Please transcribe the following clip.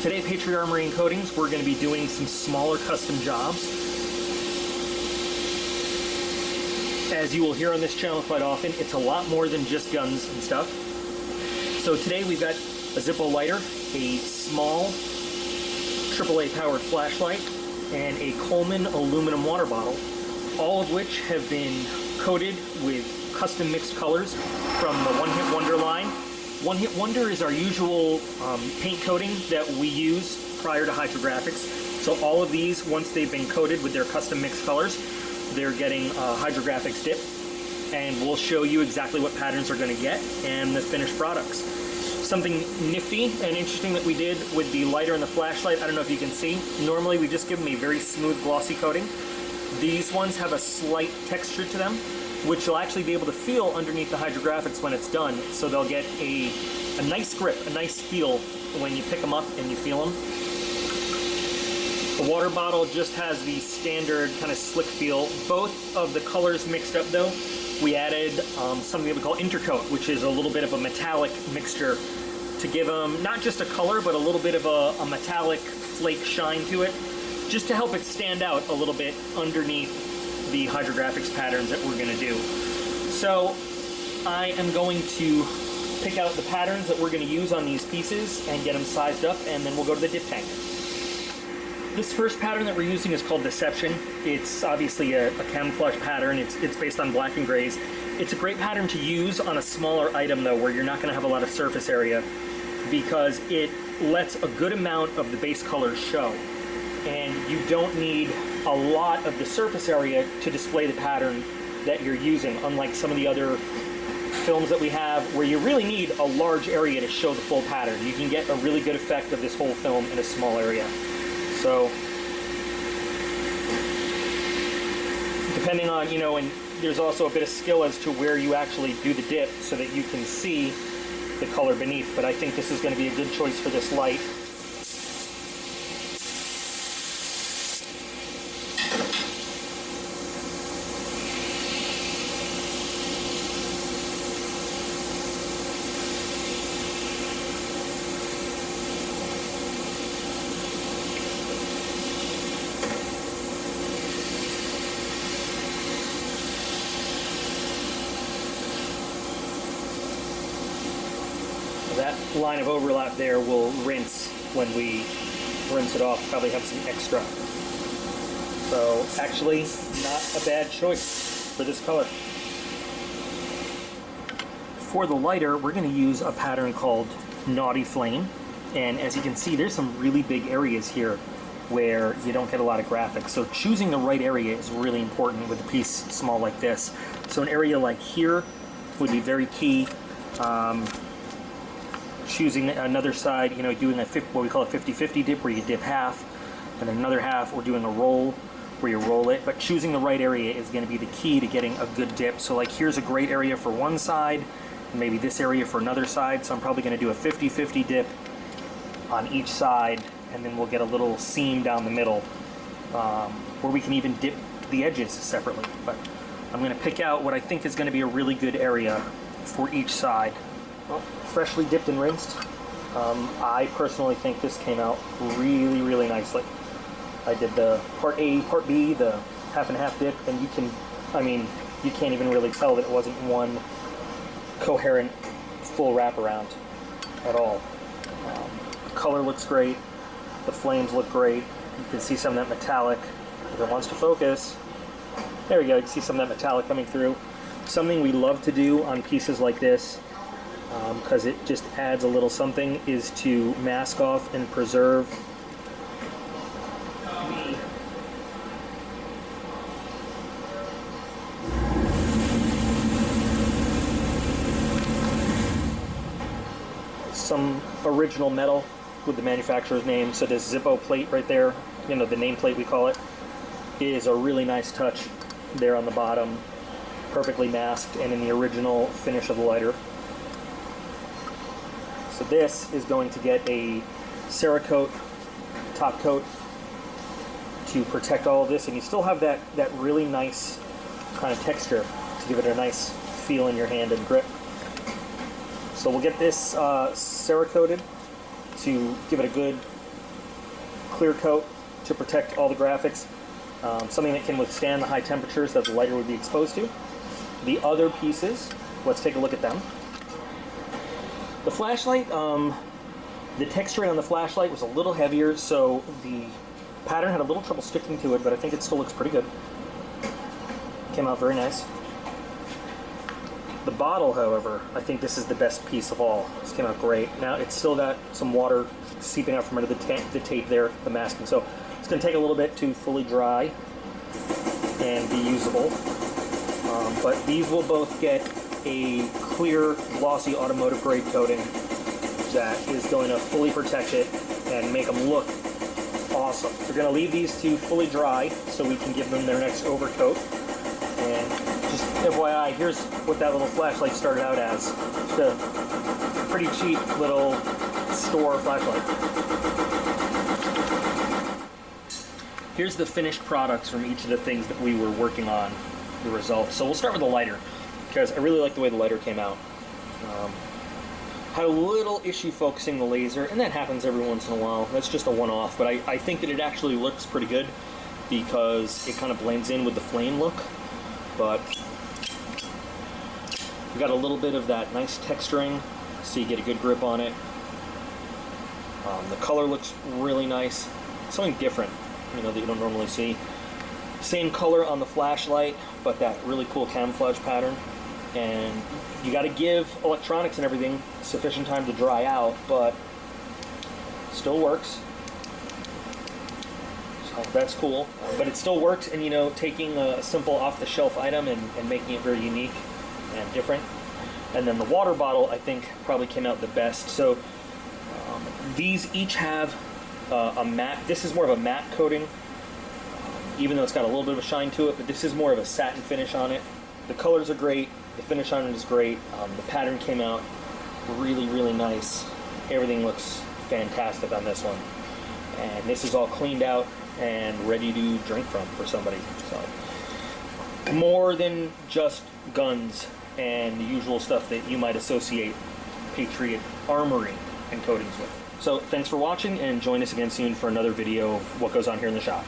Today at Patriot Marine Coatings, we're going to be doing some smaller custom jobs. As you will hear on this channel quite often, it's a lot more than just guns and stuff. So today we've got a Zippo lighter, a small AAA powered flashlight, and a Coleman aluminum water bottle, all of which have been coated with custom mixed colors from the One Hit Wonder line. One Hit Wonder is our usual paint coating that we use prior to hydrographics. So all of these, once they've been coated with their custom mixed colors, they're getting hydrographics dip, and we'll show you exactly what patterns are going to get and the finished products. Something nifty and interesting that we did with the lighter and the flashlight, I don't know if you can see, normally we just give them a very smooth glossy coating. These ones have a slight texture to them, which you'll actually be able to feel underneath the hydrographics when it's done. So they'll get a nice grip, a nice feel when you pick them up and you feel them. The water bottle just has the standard kind of slick feel. Both of the colors mixed up though, we added something that we call Intercoat, which is a little bit of a metallic mixture to give them not just a color, but a little bit of a metallic flake shine to it, just to help it stand out a little bit underneath the hydrographics patterns that we're going to do. So I am going to pick out the patterns that we're going to use on these pieces and get them sized up, and then we'll go to the dip tank. This first pattern that we're using is called Deception. It's obviously a camouflage pattern. It's based on black and grays. It's a great pattern to use on a smaller item though, where you're not going to have a lot of surface area, because it lets a good amount of the base colors show. And you don't need a lot of the surface area to display the pattern that you're using, unlike some of the other films that we have where you really need a large area to show the full pattern. You can get a really good effect of this whole film in a small area. So depending on, and there's also a bit of skill as to where you actually do the dip so that you can see the color beneath, but I think this is going to be a good choice for this light. That line of overlap there will rinse when we rinse it off, probably have some extra. So actually, not a bad choice for this color. For the lighter, we're going to use a pattern called Naughty Flame. And as you can see, there's some really big areas here where you don't get a lot of graphics. So choosing the right area is really important with a piece small like this. So an area like here would be very key. Choosing another side, doing what we call a 50-50 dip, where you dip half, and then another half, or doing a roll where you roll it. But choosing the right area is going to be the key to getting a good dip. So like here's a great area for one side, and maybe this area for another side. So I'm probably going to do a 50-50 dip on each side, and then we'll get a little seam down the middle, where we can even dip the edges separately. But I'm going to pick out what I think is going to be a really good area for each side. Well, freshly dipped and rinsed. I personally think this came out really, really nicely. I did the part A, part B, the half and half dip, and you can't even really tell that it wasn't one coherent full wraparound at all. The color looks great. The flames look great. You can see some of that metallic. If it wants to focus, there we go. You can see some of that metallic coming through. Something we love to do on pieces like this, because it just adds a little something, is to mask off and preserve some original metal with the manufacturer's name. So this Zippo plate right there, the nameplate we call it, is a really nice touch there on the bottom, perfectly masked and in the original finish of the lighter. So this is going to get a Cerakote top coat to protect all of this, and you still have that really nice kind of texture to give it a nice feel in your hand and grip. So we'll get this Cerakoted to give it a good clear coat to protect all the graphics. Something that can withstand the high temperatures that the lighter would be exposed to. The other pieces, let's take a look at them. The flashlight, the texturing on the flashlight was a little heavier, so the pattern had a little trouble sticking to it, but I think it still looks pretty good. Came out very nice. The bottle, however, I think this is the best piece of all. This came out great. Now it's still got some water seeping out from under the tape there, the masking. So it's going to take a little bit to fully dry and be usable. But these will both get a clear, glossy automotive grade coating that is going to fully protect it and make them look awesome. We're going to leave these two fully dry so we can give them their next overcoat. And just FYI, here's what that little flashlight started out as. Just a pretty cheap little store flashlight. Here's the finished products from each of the things that we were working on, the results. So we'll start with the lighter, because I really like the way the lighter came out. Had a little issue focusing the laser, and that happens every once in a while. That's just a one-off, but I think that it actually looks pretty good because it kind of blends in with the flame look. But we got a little bit of that nice texturing, so you get a good grip on it. The color looks really nice, something different, you know, that you don't normally see. Same color on the flashlight, but that really cool camouflage pattern. And you got to give electronics and everything sufficient time to dry out, but still works. So that's cool. But it still works, and you know, taking a simple off-the-shelf item and making it very unique and different. And then the water bottle, I think, probably came out the best. So these each have a matte. This is more of a matte coating, even though it's got a little bit of a shine to it, but this is more of a satin finish on it. The colors are great. The finish on it is great. The pattern came out really, really nice. Everything looks fantastic on this one. And this is all cleaned out and ready to drink from for somebody. So, more than just guns and the usual stuff that you might associate Patriot armory and coatings with. So, thanks for watching, and join us again soon for another video of what goes on here in the shop.